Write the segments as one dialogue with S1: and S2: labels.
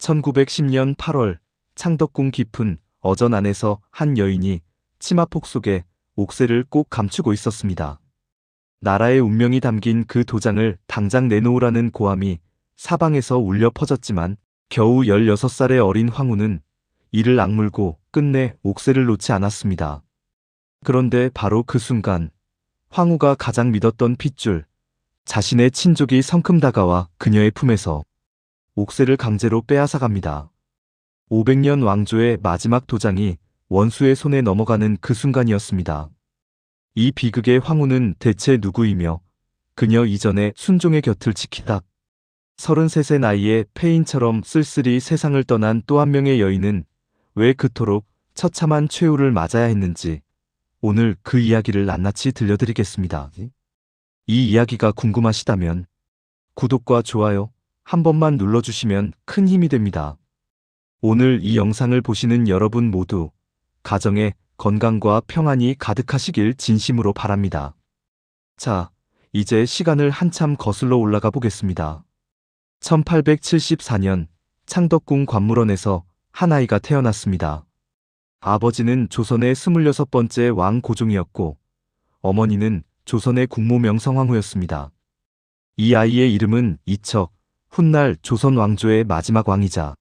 S1: 1910년 8월 창덕궁 깊은 어전 안에서 한 여인이 치마폭 속에 옥새를 꼭 감추고 있었습니다. 나라의 운명이 담긴 그 도장을 당장 내놓으라는 고함이 사방에서 울려 퍼졌지만 겨우 16살의 어린 황후는 이를 악물고 끝내 옥새를 놓지 않았습니다. 그런데 바로 그 순간 황후가 가장 믿었던 핏줄, 자신의 친족이 성큼 다가와 그녀의 품에서 옥새를 강제로 빼앗아갑니다. 500년 왕조의 마지막 도장이 원수의 손에 넘어가는 그 순간이었습니다. 이 비극의 황후는 대체 누구이며 그녀 이전에 순종의 곁을 지키다 33세 나이에 폐인처럼 쓸쓸히 세상을 떠난 또 한 명의 여인은 왜 그토록 처참한 최후를 맞아야 했는지 오늘 그 이야기를 낱낱이 들려드리겠습니다. 이 이야기가 궁금하시다면 구독과 좋아요 한 번만 눌러주시면 큰 힘이 됩니다. 오늘 이 영상을 보시는 여러분 모두 가정에 건강과 평안이 가득하시길 진심으로 바랍니다. 자, 이제 시간을 한참 거슬러 올라가 보겠습니다. 1874년 창덕궁 관물원에서 한 아이가 태어났습니다. 아버지는 조선의 26번째 왕 고종이었고 어머니는 조선의 국모 명성황후였습니다. 이 아이의 이름은 이척, 훗날 조선 왕조의 마지막 왕이자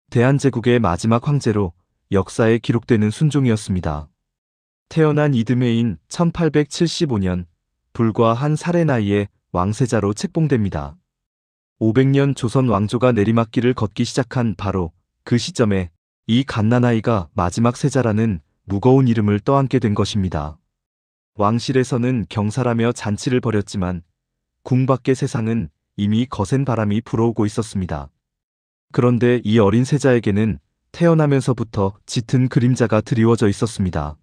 S1: 대한제국의 마지막 황제로 역사에 기록되는 순종이었습니다. 태어난 이듬해인 1875년 불과 한 살의 나이에 왕세자로 책봉됩니다. 500년 조선 왕조가 내리막길을 걷기 시작한 바로 그 시점에 이 갓난아이가 마지막 세자라는 무거운 이름을 떠안게 된 것입니다. 왕실에서는 경사라며 잔치를 벌였지만 궁 밖의 세상은 이미 거센 바람이 불어오고 있었습니다. 그런데 이 어린 세자에게는 태어나면서부터 짙은 그림자가 드리워져 있었습니다.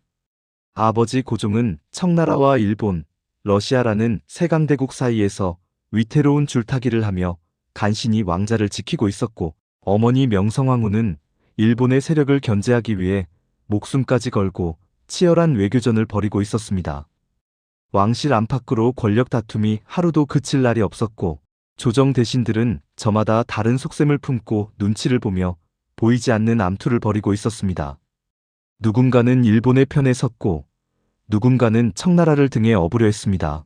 S1: 아버지 고종은 청나라와 일본, 러시아라는 세 강대국 사이에서 위태로운 줄타기를 하며 간신히 왕자를 지키고 있었고 어머니 명성황후는 일본의 세력을 견제하기 위해 목숨까지 걸고 치열한 외교전을 벌이고 있었습니다. 왕실 안팎으로 권력 다툼이 하루도 그칠 날이 없었고 조정 대신들은 저마다 다른 속셈을 품고 눈치를 보며 보이지 않는 암투를 벌이고 있었습니다. 누군가는 일본의 편에 섰고 누군가는 청나라를 등에 업으려 했습니다.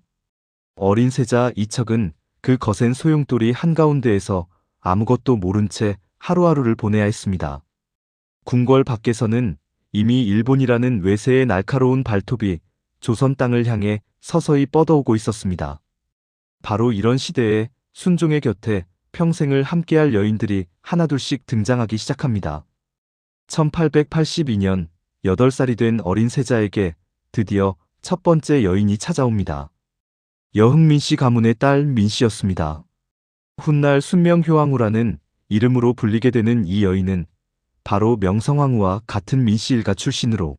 S1: 어린 세자 이척은 그 거센 소용돌이 한가운데에서 아무것도 모른 채 하루하루를 보내야 했습니다. 궁궐 밖에서는 이미 일본이라는 외세의 날카로운 발톱이 조선 땅을 향해 서서히 뻗어오고 있었습니다. 바로 이런 시대에 순종의 곁에 평생을 함께할 여인들이 하나둘씩 등장하기 시작합니다. 1882년 8살이 된 어린 세자에게 드디어 첫 번째 여인이 찾아옵니다. 여흥민씨 가문의 딸 민씨였습니다. 훗날 순명효황후라는 이름으로 불리게 되는 이 여인은 바로 명성황후와 같은 민씨 일가 출신으로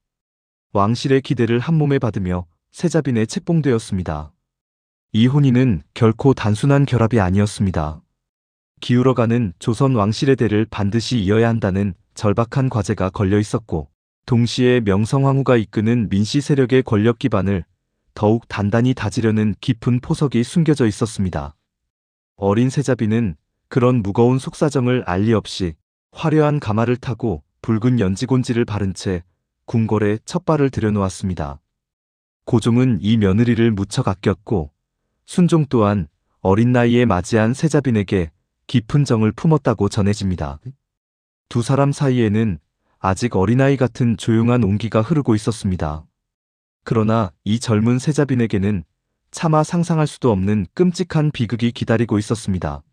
S1: 왕실의 기대를 한몸에 받으며 세자빈에 책봉되었습니다. 이 혼인은 결코 단순한 결합이 아니었습니다. 기울어가는 조선 왕실의 대를 반드시 이어야 한다는 절박한 과제가 걸려 있었고 동시에 명성황후가 이끄는 민씨 세력의 권력 기반을 더욱 단단히 다지려는 깊은 포석이 숨겨져 있었습니다. 어린 세자빈은 그런 무거운 속사정을 알리 없이 화려한 가마를 타고 붉은 연지곤지를 바른 채 궁궐에 첫 발을 들여놓았습니다. 고종은 이 며느리를 무척 아꼈고 순종 또한 어린 나이에 맞이한 세자빈에게 깊은 정을 품었다고 전해집니다. 두 사람 사이에는 아직 어린아이 같은 조용한 온기가 흐르고 있었습니다. 그러나 이 젊은 세자빈에게는 차마 상상할 수도 없는 끔찍한 비극이 기다리고 있었습니다.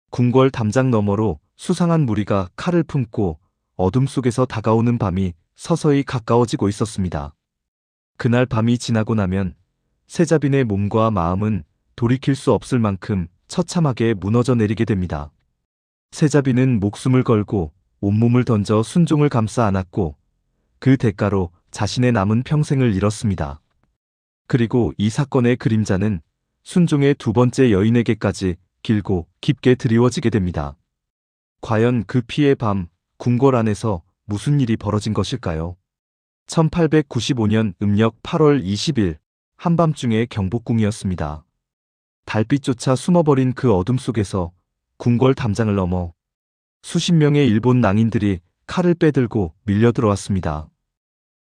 S1: 궁궐 담장 너머로 수상한 무리가 칼을 품고 어둠 속에서 다가오는 밤이 서서히 가까워지고 있었습니다. 그날 밤이 지나고 나면 세자빈의 몸과 마음은 돌이킬 수 없을 만큼 처참하게 무너져 내리게 됩니다. 세자빈은 목숨을 걸고 온몸을 던져 순종을 감싸 안았고 그 대가로 자신의 남은 평생을 잃었습니다. 그리고 이 사건의 그림자는 순종의 두 번째 여인에게까지 길고 깊게 드리워지게 됩니다. 과연 그 피의 밤 궁궐 안에서 무슨 일이 벌어진 것일까요? 1895년 음력 8월 20일 한밤중의 경복궁이었습니다. 달빛조차 숨어버린 그 어둠 속에서 궁궐 담장을 넘어 수십 명의 일본 낭인들이 칼을 빼들고 밀려 들어왔습니다.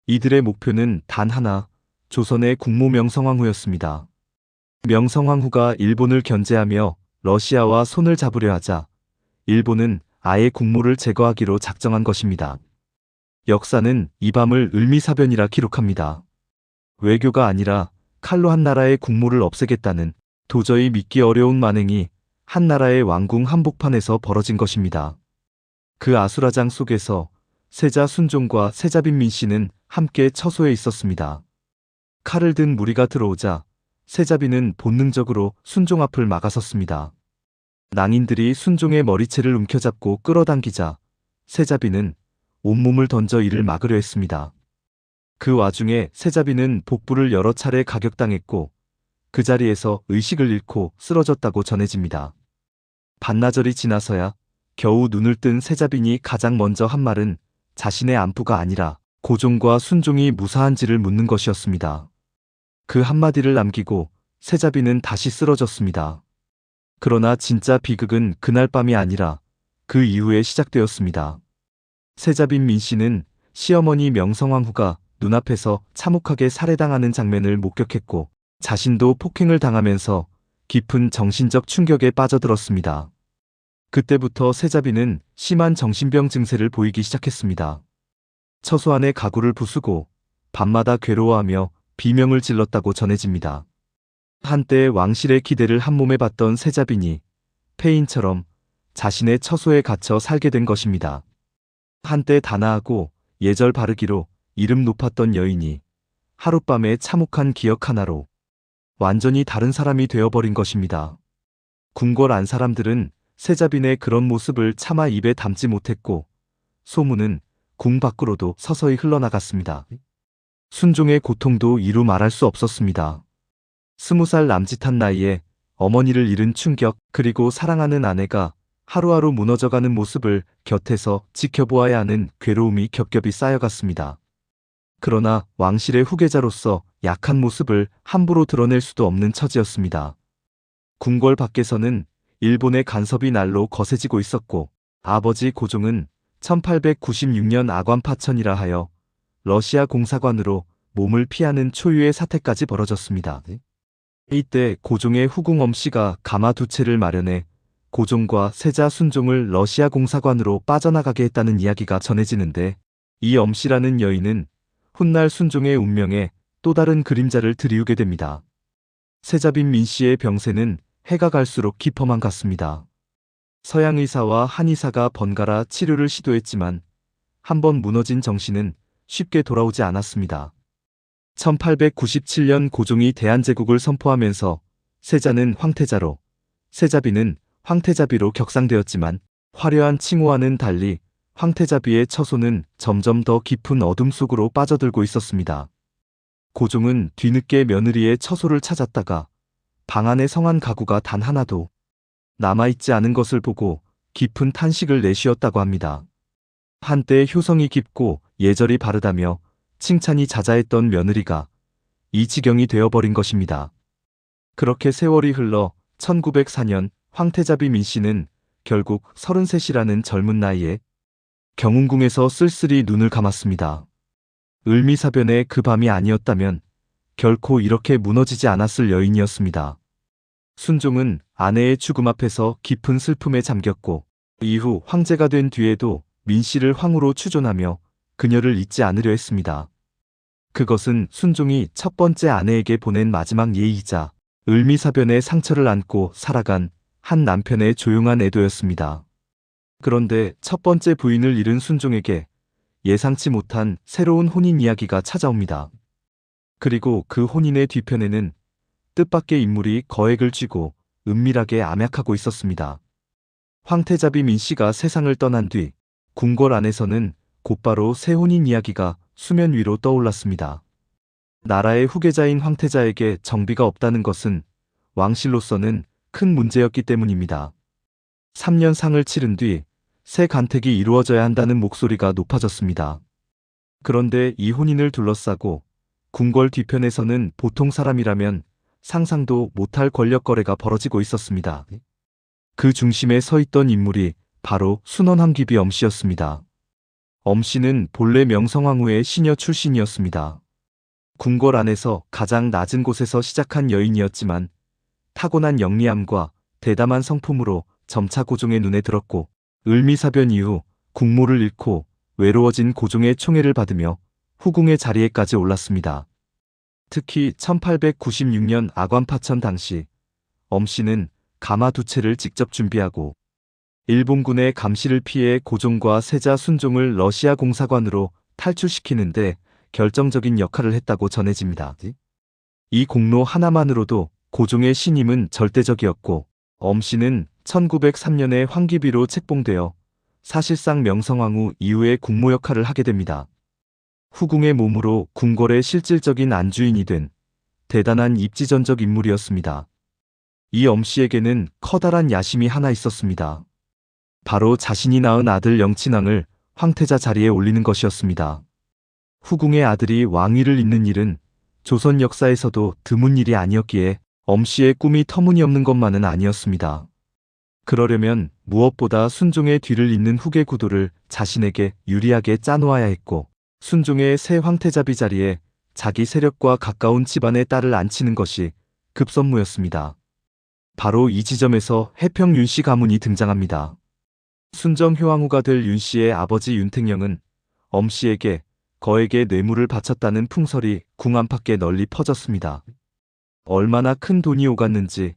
S1: 이들의 목표는 단 하나, 조선의 국무 명성황후였습니다. 명성황후가 일본을 견제하며 러시아와 손을 잡으려 하자 일본은 아예 국무를 제거하기로 작정한 것입니다. 역사는 이 밤을 을미사변이라 기록합니다. 외교가 아니라 칼로 한 나라의 국무를 없애겠다는 도저히 믿기 어려운 만행이 한 나라의 왕궁 한복판에서 벌어진 것입니다. 그 아수라장 속에서 세자 순종과 세자 빈민씨는 함께 처소에 있었습니다. 칼을 든 무리가 들어오자 세자빈은 본능적으로 순종 앞을 막아섰습니다. 낭인들이 순종의 머리채를 움켜잡고 끌어당기자 세자빈은 온몸을 던져 이를 막으려 했습니다. 그 와중에 세자빈은 복부를 여러 차례 가격당했고 그 자리에서 의식을 잃고 쓰러졌다고 전해집니다. 반나절이 지나서야 겨우 눈을 뜬 세자빈이 가장 먼저 한 말은 자신의 안부가 아니라 고종과 순종이 무사한지를 묻는 것이었습니다. 그 한마디를 남기고 세자빈은 다시 쓰러졌습니다. 그러나 진짜 비극은 그날 밤이 아니라 그 이후에 시작되었습니다. 세자빈 민씨는 시어머니 명성황후가 눈앞에서 참혹하게 살해당하는 장면을 목격했고 자신도 폭행을 당하면서 깊은 정신적 충격에 빠져들었습니다. 그때부터 세자빈은 심한 정신병 증세를 보이기 시작했습니다. 처소 안에 가구를 부수고 밤마다 괴로워하며 비명을 질렀다고 전해집니다. 한때 왕실의 기대를 한몸에 받던 세자빈이 폐인처럼 자신의 처소에 갇혀 살게 된 것입니다. 한때 단아하고 예절 바르기로 이름 높았던 여인이 하룻밤에 참혹한 기억 하나로 완전히 다른 사람이 되어버린 것입니다. 궁궐 안 사람들은 세자빈의 그런 모습을 차마 입에 담지 못했고 소문은 궁 밖으로도 서서히 흘러나갔습니다. 순종의 고통도 이루 말할 수 없었습니다. 20살 남짓한 나이에 어머니를 잃은 충격, 그리고 사랑하는 아내가 하루하루 무너져가는 모습을 곁에서 지켜보아야 하는 괴로움이 겹겹이 쌓여갔습니다. 그러나 왕실의 후계자로서 약한 모습을 함부로 드러낼 수도 없는 처지였습니다. 궁궐 밖에서는 일본의 간섭이 날로 거세지고 있었고 아버지 고종은 1896년 아관파천이라 하여 러시아 공사관으로 몸을 피하는 초유의 사태까지 벌어졌습니다. 이때 고종의 후궁 엄씨가 가마 두 채를 마련해 고종과 세자 순종을 러시아 공사관으로 빠져나가게 했다는 이야기가 전해지는데 이 엄씨라는 여인은 훗날 순종의 운명에 또 다른 그림자를 드리우게 됩니다. 세자빈 민씨의 병세는 해가 갈수록 깊어만 갔습니다. 서양 의사와 한의사가 번갈아 치료를 시도했지만 한번 무너진 정신은 쉽게 돌아오지 않았습니다. 1897년 고종이 대한제국을 선포하면서 세자는 황태자로, 세자비는 황태자비로 격상되었지만 화려한 칭호와는 달리 황태자비의 처소는 점점 더 깊은 어둠 속으로 빠져들고 있었습니다. 고종은 뒤늦게 며느리의 처소를 찾았다가 방 안에 성한 가구가 단 하나도 남아있지 않은 것을 보고 깊은 탄식을 내쉬었다고 합니다. 한때 효성이 깊고 예절이 바르다며 칭찬이 자자했던 며느리가 이 지경이 되어버린 것입니다. 그렇게 세월이 흘러 1904년 황태자비 민씨는 결국 33이라는 젊은 나이에 경운궁에서 쓸쓸히 눈을 감았습니다. 을미사변의 그 밤이 아니었다면 결코 이렇게 무너지지 않았을 여인이었습니다. 순종은 아내의 죽음 앞에서 깊은 슬픔에 잠겼고 이후 황제가 된 뒤에도 민씨를 황후로 추존하며 그녀를 잊지 않으려 했습니다. 그것은 순종이 첫 번째 아내에게 보낸 마지막 예의이자 을미사변의 상처를 안고 살아간 한 남편의 조용한 애도였습니다. 그런데 첫 번째 부인을 잃은 순종에게 예상치 못한 새로운 혼인 이야기가 찾아옵니다. 그리고 그 혼인의 뒤편에는 뜻밖의 인물이 거액을 쥐고 은밀하게 암약하고 있었습니다. 황태자비 민씨가 세상을 떠난 뒤 궁궐 안에서는 곧바로 새 혼인 이야기가 수면 위로 떠올랐습니다. 나라의 후계자인 황태자에게 정비가 없다는 것은 왕실로서는 큰 문제였기 때문입니다. 3년 상을 치른 뒤 새 간택이 이루어져야 한다는 목소리가 높아졌습니다. 그런데 이 혼인을 둘러싸고 궁궐 뒤편에서는 보통 사람이라면 상상도 못할 권력 거래가 벌어지고 있었습니다. 그 중심에 서 있던 인물이 바로 순원함귀비 엄씨였습니다. 엄씨는 본래 명성황후의 시녀 출신이었습니다. 궁궐 안에서 가장 낮은 곳에서 시작한 여인이었지만 타고난 영리함과 대담한 성품으로 점차 고종의 눈에 들었고 을미사변 이후 국모를 잃고 외로워진 고종의 총애를 받으며 후궁의 자리에까지 올랐습니다. 특히 1896년 아관파천 당시 엄씨는 가마 두 채를 직접 준비하고 일본군의 감시를 피해 고종과 세자 순종을 러시아 공사관으로 탈출시키는데 결정적인 역할을 했다고 전해집니다. 이 공로 하나만으로도 고종의 신임은 절대적이었고 엄씨는 1903년에 황귀비로 책봉되어 사실상 명성황후 이후의 국모 역할을 하게 됩니다. 후궁의 몸으로 궁궐의 실질적인 안주인이 된 대단한 입지전적 인물이었습니다. 이 엄씨에게는 커다란 야심이 하나 있었습니다. 바로 자신이 낳은 아들 영친왕을 황태자 자리에 올리는 것이었습니다. 후궁의 아들이 왕위를 잇는 일은 조선 역사에서도 드문 일이 아니었기에 엄씨의 꿈이 터무니없는 것만은 아니었습니다. 그러려면 무엇보다 순종의 뒤를 잇는 후계 구도를 자신에게 유리하게 짜놓아야 했고 순종의 새 황태자비 자리에 자기 세력과 가까운 집안의 딸을 앉히는 것이 급선무였습니다. 바로 이 지점에서 해평 윤씨 가문이 등장합니다. 순정 효왕후가 될 윤씨의 아버지 윤택령은 엄씨에게 거액의 뇌물을 바쳤다는 풍설이 궁 안팎에 널리 퍼졌습니다. 얼마나 큰 돈이 오갔는지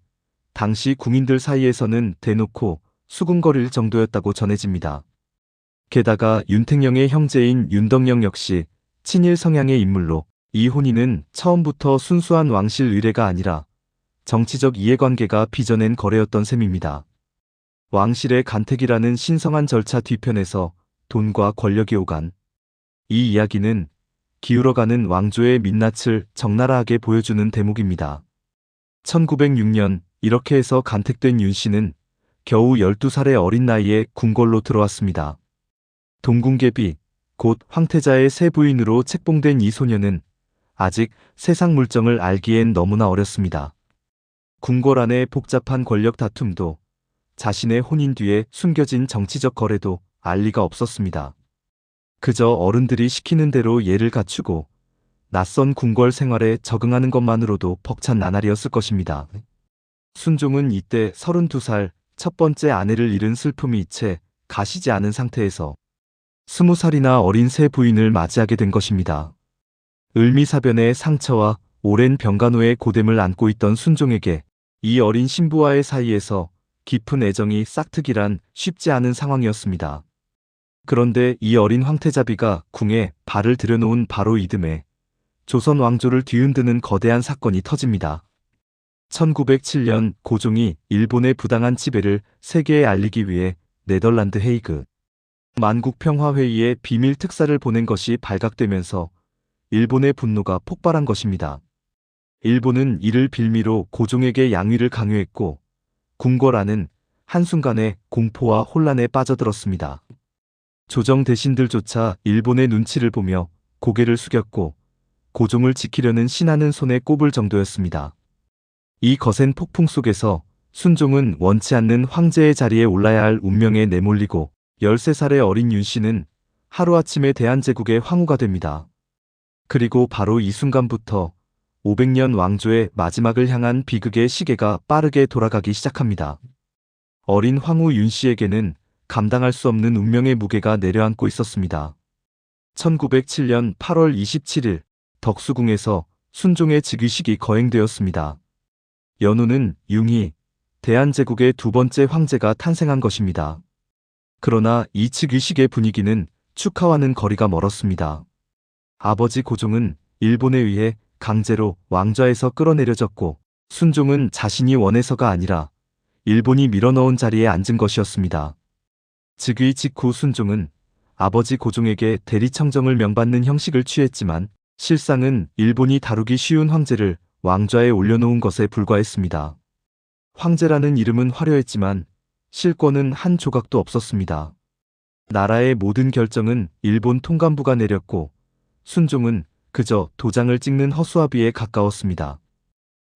S1: 당시 궁인들 사이에서는 대놓고 수군거릴 정도였다고 전해집니다. 게다가 윤택령의 형제인 윤덕령 역시 친일 성향의 인물로 이 혼인은 처음부터 순수한 왕실 의례가 아니라 정치적 이해관계가 빚어낸 거래였던 셈입니다. 왕실의 간택이라는 신성한 절차 뒤편에서 돈과 권력이 오간 이 이야기는 기울어가는 왕조의 민낯을 적나라하게 보여주는 대목입니다. 1906년 이렇게 해서 간택된 윤씨는 겨우 12살의 어린 나이에 궁궐로 들어왔습니다. 동궁계비, 곧 황태자의 새 부인으로 책봉된 이 소녀는 아직 세상 물정을 알기엔 너무나 어렸습니다. 궁궐 안의 복잡한 권력 다툼도 자신의 혼인 뒤에 숨겨진 정치적 거래도 알 리가 없었습니다. 그저 어른들이 시키는 대로 예를 갖추고 낯선 궁궐 생활에 적응하는 것만으로도 벅찬 나날이었을 것입니다. 순종은 이때 32살 첫 번째 아내를 잃은 슬픔이 채 가시지 않은 상태에서 20살이나 어린 새 부인을 맞이하게 된 것입니다. 을미사변의 상처와 오랜 병간호의 고됨을 안고 있던 순종에게 이 어린 신부와의 사이에서 깊은 애정이 싹트기란 쉽지 않은 상황이었습니다. 그런데 이 어린 황태자비가 궁에 발을 들여놓은 바로 이듬해 조선 왕조를 뒤흔드는 거대한 사건이 터집니다. 1907년 고종이 일본의 부당한 지배를 세계에 알리기 위해 네덜란드 헤이그 만국평화회의에 비밀 특사를 보낸 것이 발각되면서 일본의 분노가 폭발한 것입니다. 일본은 이를 빌미로 고종에게 양위를 강요했고 궁궐 안은 한순간에 공포와 혼란에 빠져들었습니다. 조정 대신들조차 일본의 눈치를 보며 고개를 숙였고 고종을 지키려는 신하는 손에 꼽을 정도였습니다. 이 거센 폭풍 속에서 순종은 원치 않는 황제의 자리에 올라야 할 운명에 내몰리고 13살의 어린 윤씨는 하루아침에 대한제국의 황후가 됩니다. 그리고 바로 이 순간부터 500년 왕조의 마지막을 향한 비극의 시계가 빠르게 돌아가기 시작합니다. 어린 황후 윤씨에게는 감당할 수 없는 운명의 무게가 내려앉고 있었습니다. 1907년 8월 27일 덕수궁에서 순종의 즉위식이 거행되었습니다. 연호는 융희, 대한제국의 두 번째 황제가 탄생한 것입니다. 그러나 이 즉위식의 분위기는 축하와는 거리가 멀었습니다. 아버지 고종은 일본에 의해 강제로 왕좌에서 끌어내려졌고 순종은 자신이 원해서가 아니라 일본이 밀어넣은 자리에 앉은 것이었습니다. 즉위 직후 순종은 아버지 고종에게 대리청정을 명받는 형식을 취했지만 실상은 일본이 다루기 쉬운 황제를 왕좌에 올려놓은 것에 불과했습니다. 황제라는 이름은 화려했지만 실권은 한 조각도 없었습니다. 나라의 모든 결정은 일본 통감부가 내렸고 순종은 그저 도장을 찍는 허수아비에 가까웠습니다.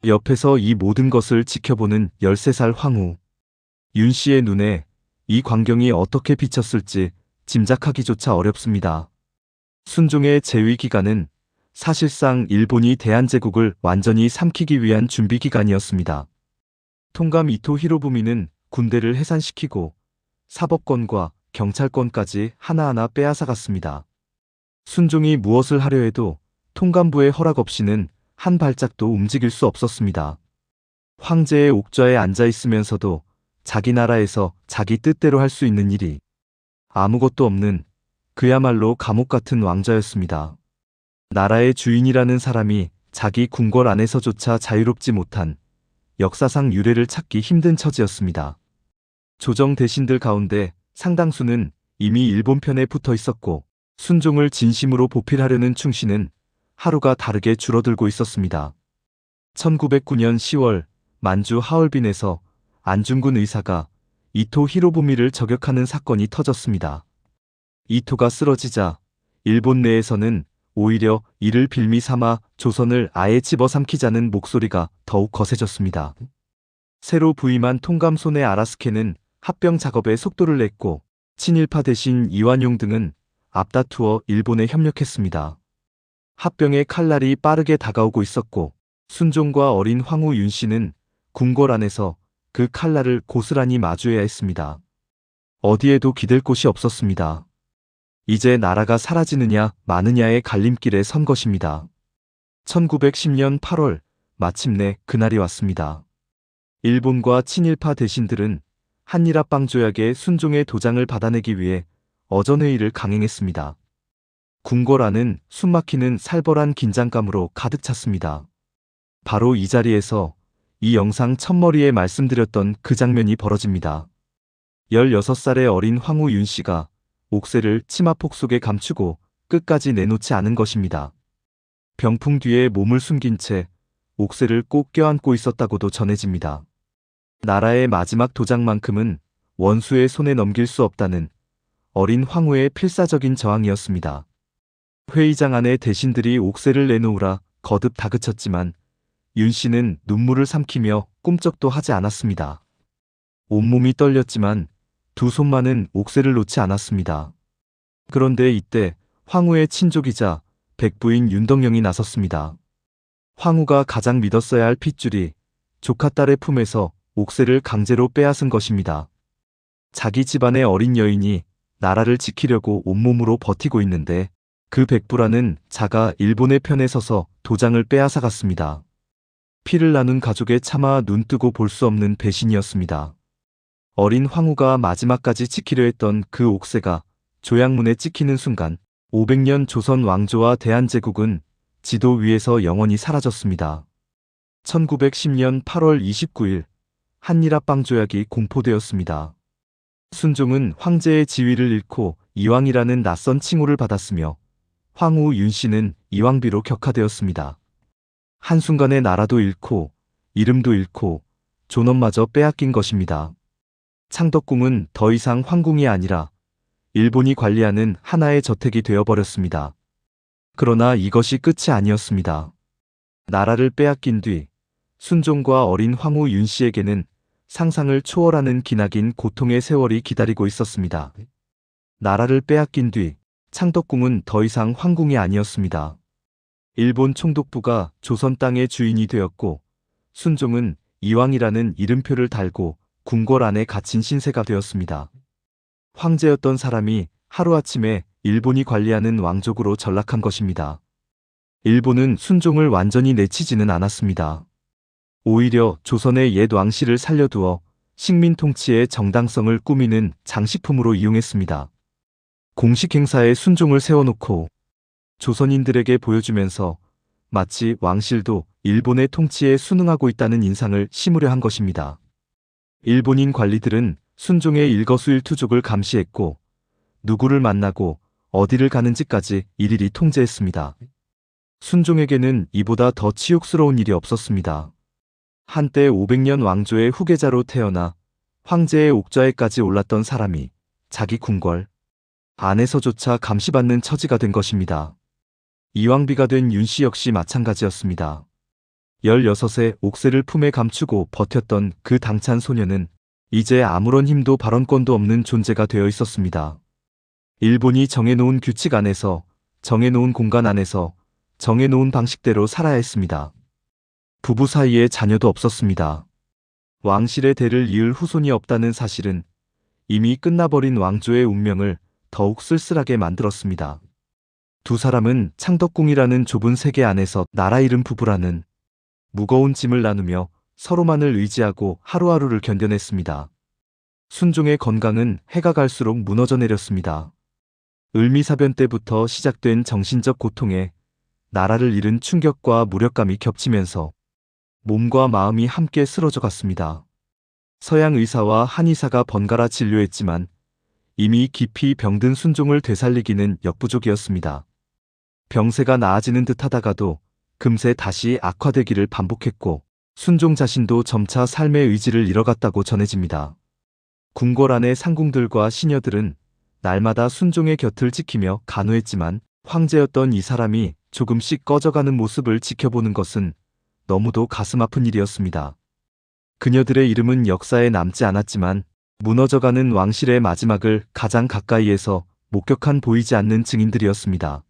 S1: 옆에서 이 모든 것을 지켜보는 13살 황후. 윤씨의 눈에 이 광경이 어떻게 비쳤을지 짐작하기조차 어렵습니다. 순종의 재위 기간은 사실상 일본이 대한제국을 완전히 삼키기 위한 준비 기간이었습니다. 통감 이토 히로부미는 군대를 해산시키고 사법권과 경찰권까지 하나하나 빼앗아갔습니다. 순종이 무엇을 하려 해도 통감부의 허락 없이는 한 발짝도 움직일 수 없었습니다. 황제의 옥좌에 앉아 있으면서도 자기 나라에서 자기 뜻대로 할 수 있는 일이 아무것도 없는 그야말로 감옥 같은 왕좌였습니다. 나라의 주인이라는 사람이 자기 궁궐 안에서조차 자유롭지 못한 역사상 유례를 찾기 힘든 처지였습니다. 조정 대신들 가운데 상당수는 이미 일본 편에 붙어 있었고 순종을 진심으로 보필하려는 충신은 하루가 다르게 줄어들고 있었습니다. 1909년 10월 만주 하얼빈에서 안중근 의사가 이토 히로부미를 저격하는 사건이 터졌습니다. 이토가 쓰러지자 일본 내에서는 오히려 이를 빌미 삼아 조선을 아예 집어삼키자는 목소리가 더욱 거세졌습니다. 새로 부임한 통감 손의 아라스케는 합병 작업에 속도를 냈고 친일파 대신 이완용 등은 앞다투어 일본에 협력했습니다. 합병의 칼날이 빠르게 다가오고 있었고 순종과 어린 황후 윤씨는 궁궐 안에서 그 칼날을 고스란히 마주해야 했습니다. 어디에도 기댈 곳이 없었습니다. 이제 나라가 사라지느냐 마느냐의 갈림길에 선 것입니다. 1910년 8월 마침내 그날이 왔습니다. 일본과 친일파 대신들은 한일합방 조약의 순종의 도장을 받아내기 위해 어전회의를 강행했습니다. 궁궐 안은 숨막히는 살벌한 긴장감으로 가득 찼습니다. 바로 이 자리에서 이 영상 첫머리에 말씀드렸던 그 장면이 벌어집니다. 16살의 어린 황후 윤씨가 옥새를 치마폭 속에 감추고 끝까지 내놓지 않은 것입니다. 병풍 뒤에 몸을 숨긴 채 옥새를 꼭 껴안고 있었다고도 전해집니다. 나라의 마지막 도장만큼은 원수의 손에 넘길 수 없다는 어린 황후의 필사적인 저항이었습니다. 회의장 안에 대신들이 옥새를 내놓으라 거듭 다그쳤지만 윤씨는 눈물을 삼키며 꿈쩍도 하지 않았습니다. 온몸이 떨렸지만 두 손만은 옥새를 놓지 않았습니다. 그런데 이때 황후의 친족이자 백부인 윤덕영이 나섰습니다. 황후가 가장 믿었어야 할 핏줄이 조카 딸의 품에서 옥새를 강제로 빼앗은 것입니다. 자기 집안의 어린 여인이 나라를 지키려고 온몸으로 버티고 있는데 그 백부라는 자가 일본의 편에 서서 도장을 빼앗아갔습니다. 피를 나눈 가족의 차마 눈뜨고 볼 수 없는 배신이었습니다. 어린 황후가 마지막까지 지키려 했던 그 옥새가 조약문에 찍히는 순간 500년 조선 왕조와 대한제국은 지도 위에서 영원히 사라졌습니다. 1910년 8월 29일 한일합방 조약이 공포되었습니다. 순종은 황제의 지위를 잃고 이왕이라는 낯선 칭호를 받았으며 황후 윤씨는 이왕비로 격하되었습니다. 한순간에 나라도 잃고 이름도 잃고 존엄마저 빼앗긴 것입니다. 창덕궁은 더 이상 황궁이 아니라 일본이 관리하는 하나의 저택이 되어버렸습니다. 그러나 이것이 끝이 아니었습니다. 나라를 빼앗긴 뒤 순종과 어린 황후 윤씨에게는 상상을 초월하는 기나긴 고통의 세월이 기다리고 있었습니다. 나라를 빼앗긴 뒤 창덕궁은 더 이상 황궁이 아니었습니다. 일본 총독부가 조선 땅의 주인이 되었고 순종은 이왕이라는 이름표를 달고 궁궐 안에 갇힌 신세가 되었습니다. 황제였던 사람이 하루아침에 일본이 관리하는 왕족으로 전락한 것입니다. 일본은 순종을 완전히 내치지는 않았습니다. 오히려 조선의 옛 왕실을 살려두어 식민 통치의 정당성을 꾸미는 장식품으로 이용했습니다. 공식 행사에 순종을 세워놓고 조선인들에게 보여주면서 마치 왕실도 일본의 통치에 순응하고 있다는 인상을 심으려 한 것입니다. 일본인 관리들은 순종의 일거수일투족을 감시했고 누구를 만나고 어디를 가는지까지 일일이 통제했습니다. 순종에게는 이보다 더 치욕스러운 일이 없었습니다. 한때 500년 왕조의 후계자로 태어나 황제의 옥좌에까지 올랐던 사람이 자기 궁궐 안에서조차 감시받는 처지가 된 것입니다. 이왕비가 된 윤씨 역시 마찬가지였습니다. 16세 옥새를 품에 감추고 버텼던 그 당찬 소녀는 이제 아무런 힘도 발언권도 없는 존재가 되어 있었습니다. 일본이 정해놓은 규칙 안에서, 정해놓은 공간 안에서, 정해놓은 방식대로 살아야 했습니다. 부부 사이에 자녀도 없었습니다. 왕실의 대를 이을 후손이 없다는 사실은 이미 끝나버린 왕조의 운명을 더욱 쓸쓸하게 만들었습니다. 두 사람은 창덕궁이라는 좁은 세계 안에서 나라 잃은 부부라는 무거운 짐을 나누며 서로만을 의지하고 하루하루를 견뎌냈습니다. 순종의 건강은 해가 갈수록 무너져 내렸습니다. 을미사변 때부터 시작된 정신적 고통에 나라를 잃은 충격과 무력감이 겹치면서 몸과 마음이 함께 쓰러져 갔습니다. 서양 의사와 한의사가 번갈아 진료했지만 이미 깊이 병든 순종을 되살리기는 역부족이었습니다. 병세가 나아지는 듯 하다가도 금세 다시 악화되기를 반복했고 순종 자신도 점차 삶의 의지를 잃어갔다고 전해집니다. 궁궐 안의 상궁들과 시녀들은 날마다 순종의 곁을 지키며 간호했지만 황제였던 이 사람이 조금씩 꺼져가는 모습을 지켜보는 것은 너무도 가슴 아픈 일이었습니다. 그녀들의 이름은 역사에 남지 않았지만 무너져가는 왕실의 마지막을 가장 가까이에서 목격한 보이지 않는 증인들이었습니다.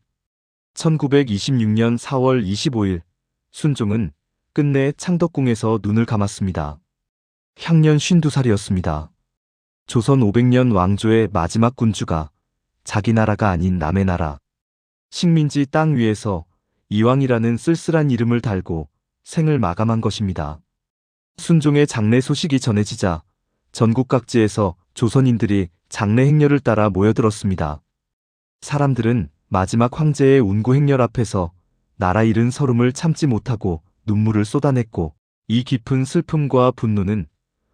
S1: 1926년 4월 25일 순종은 끝내 창덕궁에서 눈을 감았습니다. 향년 52살이었습니다. 조선 500년 왕조의 마지막 군주가 자기 나라가 아닌 남의 나라 식민지 땅 위에서 이왕이라는 쓸쓸한 이름을 달고 생을 마감한 것입니다. 순종의 장례 소식이 전해지자 전국 각지에서 조선인들이 장례 행렬을 따라 모여들었습니다. 사람들은 마지막 황제의 운구 행렬 앞에서 나라 잃은 서름을 참지 못하고 눈물을 쏟아냈고 이 깊은 슬픔과 분노는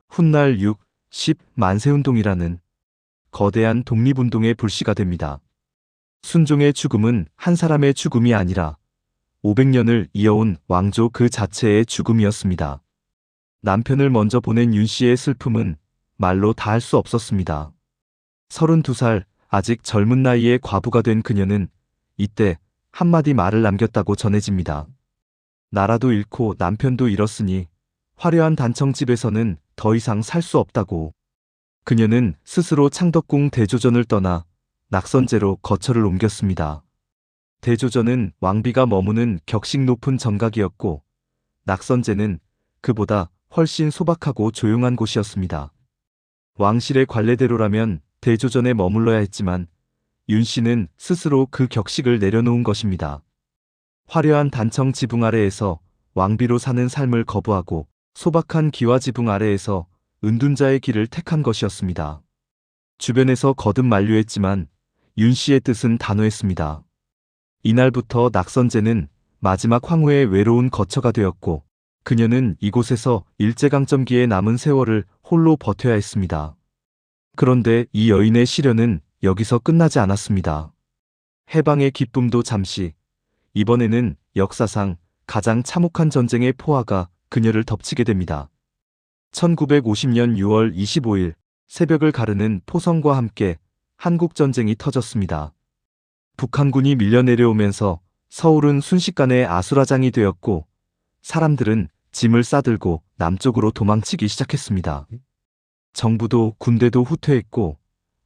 S1: 훗날 6, 10 만세운동이라는 거대한 독립운동의 불씨가 됩니다. 순종의 죽음은 한 사람의 죽음이 아니라 500년을 이어온 왕조 그 자체의 죽음이었습니다. 남편을 먼저 보낸 윤 씨의 슬픔은 말로 다 할 수 없었습니다. 32살 아직 젊은 나이에 과부가 된 그녀는 이때 한마디 말을 남겼다고 전해집니다. 나라도 잃고 남편도 잃었으니 화려한 단청집에서는 더 이상 살 수 없다고. 그녀는 스스로 창덕궁 대조전을 떠나 낙선제로 거처를 옮겼습니다. 대조전은 왕비가 머무는 격식 높은 정각이었고 낙선제는 그보다 훨씬 소박하고 조용한 곳이었습니다. 왕실의 관례대로라면 대조전에 머물러야 했지만 윤 씨는 스스로 그 격식을 내려놓은 것입니다. 화려한 단청 지붕 아래에서 왕비로 사는 삶을 거부하고 소박한 기와 지붕 아래에서 은둔자의 길을 택한 것이었습니다. 주변에서 거듭 만류했지만 윤 씨의 뜻은 단호했습니다. 이날부터 낙선제는 마지막 황후의 외로운 거처가 되었고 그녀는 이곳에서 일제강점기에 남은 세월을 홀로 버텨야 했습니다. 그런데 이 여인의 시련은 여기서 끝나지 않았습니다. 해방의 기쁨도 잠시, 이번에는 역사상 가장 참혹한 전쟁의 포화가 그녀를 덮치게 됩니다. 1950년 6월 25일 새벽을 가르는 포성과 함께 한국전쟁이 터졌습니다. 북한군이 밀려내려오면서 서울은 순식간에 아수라장이 되었고 사람들은 짐을 싸들고 남쪽으로 도망치기 시작했습니다. 정부도 군대도 후퇴했고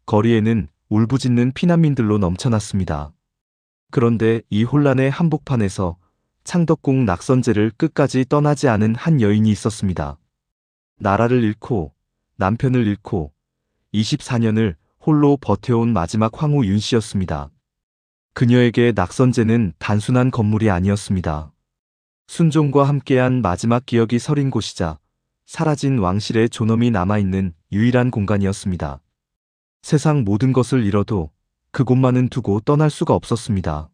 S1: 거리에는 울부짖는 피난민들로 넘쳐났습니다. 그런데 이 혼란의 한복판에서 창덕궁 낙선제를 끝까지 떠나지 않은 한 여인이 있었습니다. 나라를 잃고 남편을 잃고 24년을 홀로 버텨온 마지막 황후 윤 씨였습니다. 그녀에게 낙선제는 단순한 건물이 아니었습니다. 순종과 함께한 마지막 기억이 서린 곳이자 사라진 왕실의 존엄이 남아있는 유일한 공간이었습니다. 세상 모든 것을 잃어도 그곳만은 두고 떠날 수가 없었습니다.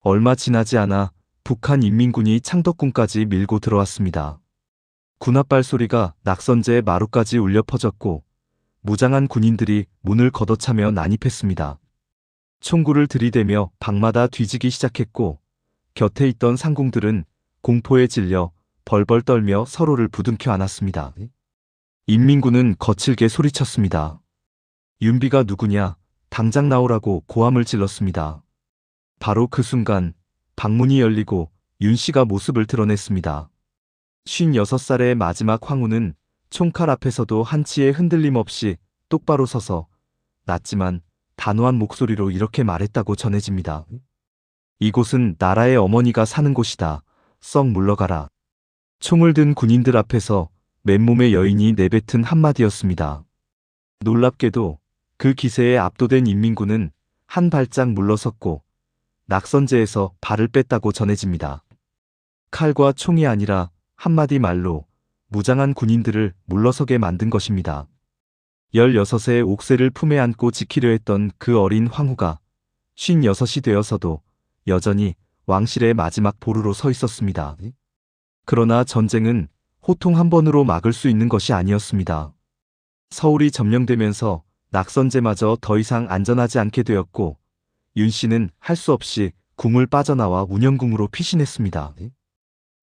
S1: 얼마 지나지 않아 북한 인민군이 창덕궁까지 밀고 들어왔습니다. 군합발 소리가 낙선제 마루까지 울려 퍼졌고 무장한 군인들이 문을 걷어차며 난입했습니다. 총구를 들이대며 방마다 뒤지기 시작했고 곁에 있던 상궁들은 공포에 질려 벌벌 떨며 서로를 부둥켜 안았습니다. 인민군은 거칠게 소리쳤습니다. 윤비가 누구냐? 당장 나오라고 고함을 질렀습니다. 바로 그 순간 방문이 열리고 윤 씨가 모습을 드러냈습니다. 56살의 마지막 황후는 총칼 앞에서도 한치의 흔들림 없이 똑바로 서서 낮지만 단호한 목소리로 이렇게 말했다고 전해집니다. 이곳은 나라의 어머니가 사는 곳이다. 썩 물러가라. 총을 든 군인들 앞에서 맨몸의 여인이 내뱉은 한마디였습니다. 놀랍게도 그 기세에 압도된 인민군은 한 발짝 물러섰고 낙선제에서 발을 뺐다고 전해집니다. 칼과 총이 아니라 한마디 말로 무장한 군인들을 물러서게 만든 것입니다. 16의 옥새를 품에 안고 지키려 했던 그 어린 황후가 56이 되어서도 여전히 왕실의 마지막 보루로 서 있었습니다. 그러나 전쟁은 호통 한 번으로 막을 수 있는 것이 아니었습니다. 서울이 점령되면서 낙선제마저 더 이상 안전하지 않게 되었고 윤 씨는 할 수 없이 궁을 빠져나와 운영궁으로 피신했습니다.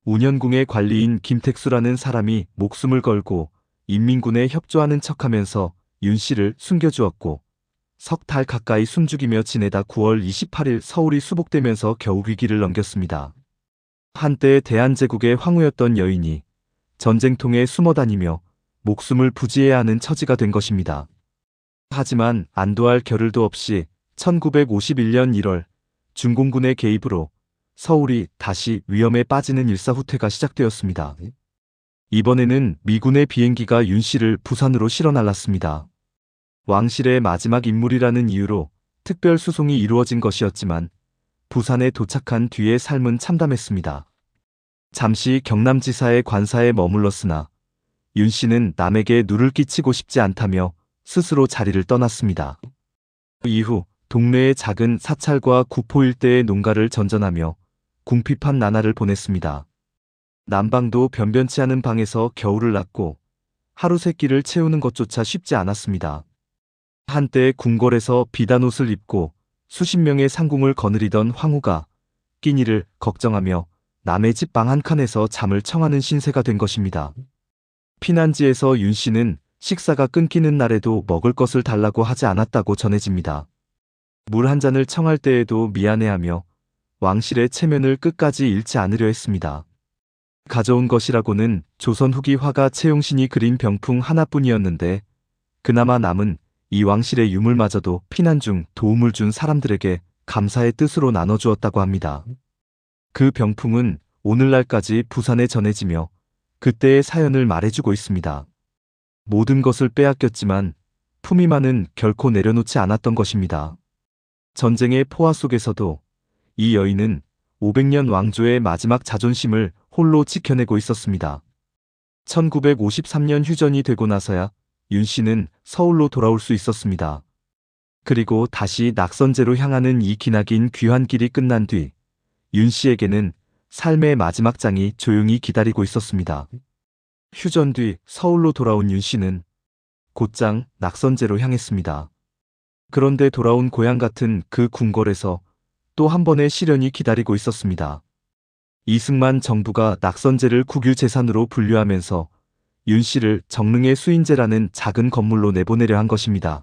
S1: 운영궁의 관리인 김택수라는 사람이 목숨을 걸고 인민군에 협조하는 척하면서 윤 씨를 숨겨주었고 석 달 가까이 숨죽이며 지내다 9월 28일 서울이 수복되면서 겨우 위기를 넘겼습니다. 한때 대한제국의 황후였던 여인이 전쟁통에 숨어다니며 목숨을 부지해야 하는 처지가 된 것입니다. 하지만 안도할 겨를도 없이 1951년 1월 중공군의 개입으로 서울이 다시 위험에 빠지는 일사후퇴가 시작되었습니다. 이번에는 미군의 비행기가 윤 씨를 부산으로 실어 날랐습니다. 왕실의 마지막 인물이라는 이유로 특별 수송이 이루어진 것이었지만 부산에 도착한 뒤의 삶은 참담했습니다. 잠시 경남지사의 관사에 머물렀으나 윤 씨는 남에게 누를 끼치고 싶지 않다며 스스로 자리를 떠났습니다. 이후 동네의 작은 사찰과 구포 일대의 농가를 전전하며 궁핍한 나날을 보냈습니다. 난방도 변변치 않은 방에서 겨울을 났고 하루 세 끼를 채우는 것조차 쉽지 않았습니다. 한때 궁궐에서 비단 옷을 입고 수십 명의 상궁을 거느리던 황후가 끼니를 걱정하며 남의 집 방 한 칸에서 잠을 청하는 신세가 된 것입니다. 피난지에서 윤 씨는 식사가 끊기는 날에도 먹을 것을 달라고 하지 않았다고 전해집니다. 물 한 잔을 청할 때에도 미안해하며 왕실의 체면을 끝까지 잃지 않으려 했습니다. 가져온 것이라고는 조선 후기 화가 채용신이 그린 병풍 하나뿐이었는데 그나마 남은 이 왕실의 유물마저도 피난 중 도움을 준 사람들에게 감사의 뜻으로 나눠주었다고 합니다. 그 병풍은 오늘날까지 부산에 전해지며 그때의 사연을 말해주고 있습니다. 모든 것을 빼앗겼지만 품위만은 결코 내려놓지 않았던 것입니다. 전쟁의 포화 속에서도 이 여인은 500년 왕조의 마지막 자존심을 홀로 지켜내고 있었습니다. 1953년 휴전이 되고 나서야 윤 씨는 서울로 돌아올 수 있었습니다. 그리고 다시 낙선제로 향하는 이 기나긴 귀환 길이 끝난 뒤 윤 씨에게는 삶의 마지막 장이 조용히 기다리고 있었습니다. 휴전 뒤 서울로 돌아온 윤 씨는 곧장 낙선제로 향했습니다. 그런데 돌아온 고향 같은 그 궁궐에서 또 한 번의 시련이 기다리고 있었습니다. 이승만 정부가 낙선제를 국유재산으로 분류하면서 윤 씨를 정릉의 수인제라는 작은 건물로 내보내려 한 것입니다.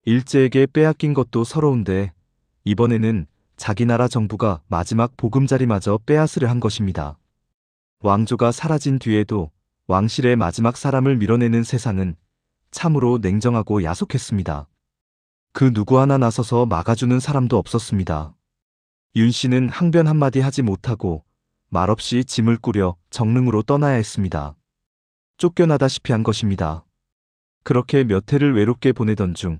S1: 일제에게 빼앗긴 것도 서러운데 이번에는 자기 나라 정부가 마지막 보금자리마저 빼앗으려 한 것입니다. 왕조가 사라진 뒤에도 왕실의 마지막 사람을 밀어내는 세상은 참으로 냉정하고 야속했습니다. 그 누구 하나 나서서 막아주는 사람도 없었습니다. 윤 씨는 항변 한마디 하지 못하고 말없이 짐을 꾸려 정릉으로 떠나야 했습니다. 쫓겨나다시피 한 것입니다. 그렇게 몇 해를 외롭게 보내던 중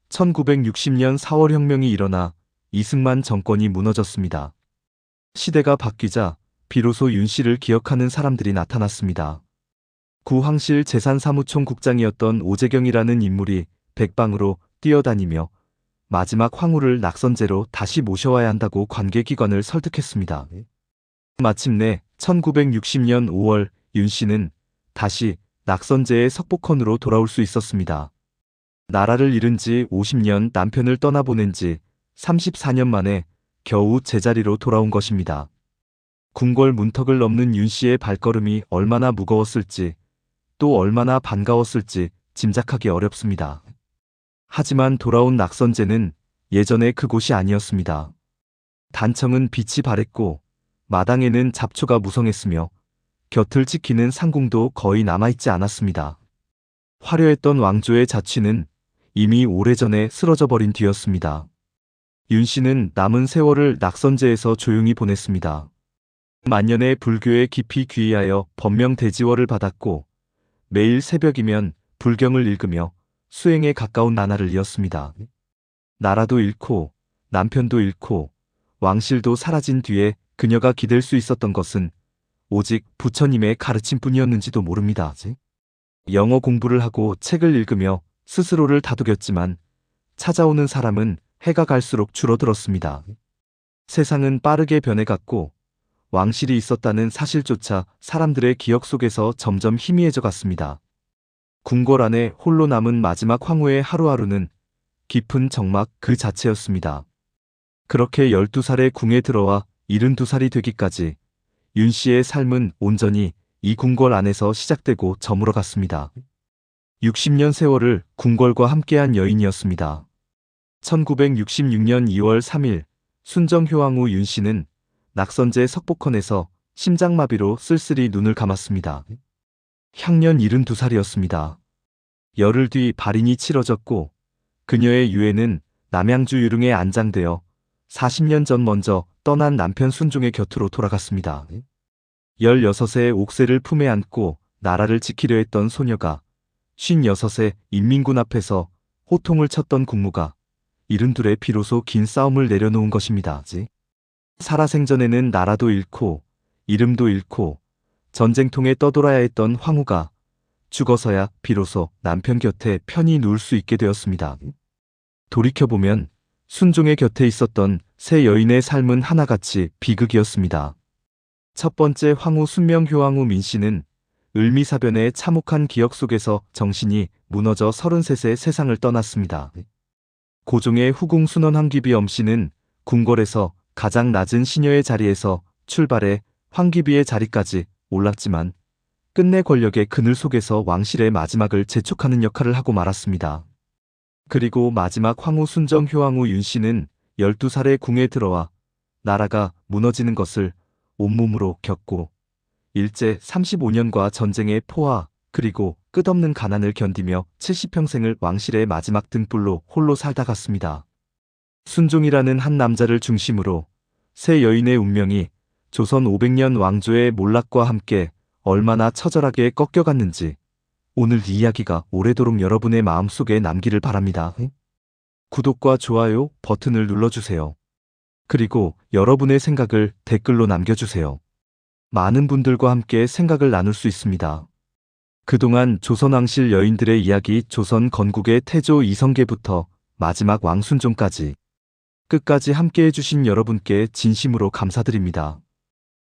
S1: 1960년 4월 혁명이 일어나 이승만 정권이 무너졌습니다. 시대가 바뀌자 비로소 윤 씨를 기억하는 사람들이 나타났습니다. 구 황실 재산사무총 국장이었던 오재경이라는 인물이 백방으로 뛰어다니며 마지막 황후를 낙선제로 다시 모셔와야 한다고 관계기관을 설득했습니다. 마침내 1960년 5월 윤 씨는 다시 낙선제의 석복헌으로 돌아올 수 있었습니다. 나라를 잃은 지 50년, 남편을 떠나보낸 지 34년 만에 겨우 제자리로 돌아온 것입니다. 궁궐 문턱을 넘는 윤 씨의 발걸음이 얼마나 무거웠을지 또 얼마나 반가웠을지 짐작하기 어렵습니다. 하지만 돌아온 낙선제는 예전의 그곳이 아니었습니다. 단청은 빛이 바랬고 마당에는 잡초가 무성했으며 곁을 지키는 상궁도 거의 남아있지 않았습니다. 화려했던 왕조의 자취는 이미 오래전에 쓰러져 버린 뒤였습니다. 윤 씨는 남은 세월을 낙선제에서 조용히 보냈습니다. 만년의 불교에 깊이 귀의하여 법명대지월을 받았고 매일 새벽이면 불경을 읽으며 수행에 가까운 나날을 이었습니다. 나라도 잃고 남편도 잃고 왕실도 사라진 뒤에 그녀가 기댈 수 있었던 것은 오직 부처님의 가르침뿐이었는지도 모릅니다. 영어 공부를 하고 책을 읽으며 스스로를 다독였지만 찾아오는 사람은 해가 갈수록 줄어들었습니다. 세상은 빠르게 변해갔고 왕실이 있었다는 사실조차 사람들의 기억 속에서 점점 희미해져 갔습니다. 궁궐 안에 홀로 남은 마지막 황후의 하루하루는 깊은 적막 그 자체였습니다. 그렇게 12살에 궁에 들어와 72살이 되기까지 윤 씨의 삶은 온전히 이 궁궐 안에서 시작되고 저물어 갔습니다. 60년 세월을 궁궐과 함께한 여인이었습니다. 1966년 2월 3일 순정효왕후 윤 씨는 낙선제 석복헌에서 심장마비로 쓸쓸히 눈을 감았습니다. 향년 72살이었습니다. 열흘 뒤 발인이 치러졌고 그녀의 유해는 남양주 유릉에 안장되어 40년 전 먼저 떠난 남편 순종의 곁으로 돌아갔습니다. 16세 옥새를 품에 안고 나라를 지키려 했던 소녀가 56세 인민군 앞에서 호통을 쳤던 국무가 72에 비로소 긴 싸움을 내려놓은 것입니다. 살아생전에는 나라도 잃고 이름도 잃고 전쟁통에 떠돌아야 했던 황후가 죽어서야 비로소 남편 곁에 편히 누울 수 있게 되었습니다. 돌이켜보면 순종의 곁에 있었던 세 여인의 삶은 하나같이 비극이었습니다. 첫 번째 황후 순명효왕후 민씨는 을미사변의 참혹한 기억 속에서 정신이 무너져 33세 세상을 떠났습니다. 고종의 후궁 순원 황귀비 엄씨는 궁궐에서 가장 낮은 시녀의 자리에서 출발해 황귀비의 자리까지 올랐지만 끝내 권력의 그늘 속에서 왕실의 마지막을 재촉하는 역할을 하고 말았습니다. 그리고 마지막 황후 순정효왕후 윤씨는 12살에 궁에 들어와 나라가 무너지는 것을 온몸으로 겪고 일제 35년과 전쟁의 포화 그리고 끝없는 가난을 견디며 70평생을 왕실의 마지막 등불로 홀로 살다 갔습니다. 순종이라는 한 남자를 중심으로 세 여인의 운명이 조선 500년 왕조의 몰락과 함께 얼마나 처절하게 꺾여갔는지 오늘 이 이야기가 오래도록 여러분의 마음속에 남기를 바랍니다. 구독과 좋아요 버튼을 눌러주세요. 그리고 여러분의 생각을 댓글로 남겨주세요. 많은 분들과 함께 생각을 나눌 수 있습니다. 그동안 조선왕실 여인들의 이야기 조선 건국의 태조 이성계부터 마지막 왕순종까지 끝까지 함께 해주신 여러분께 진심으로 감사드립니다.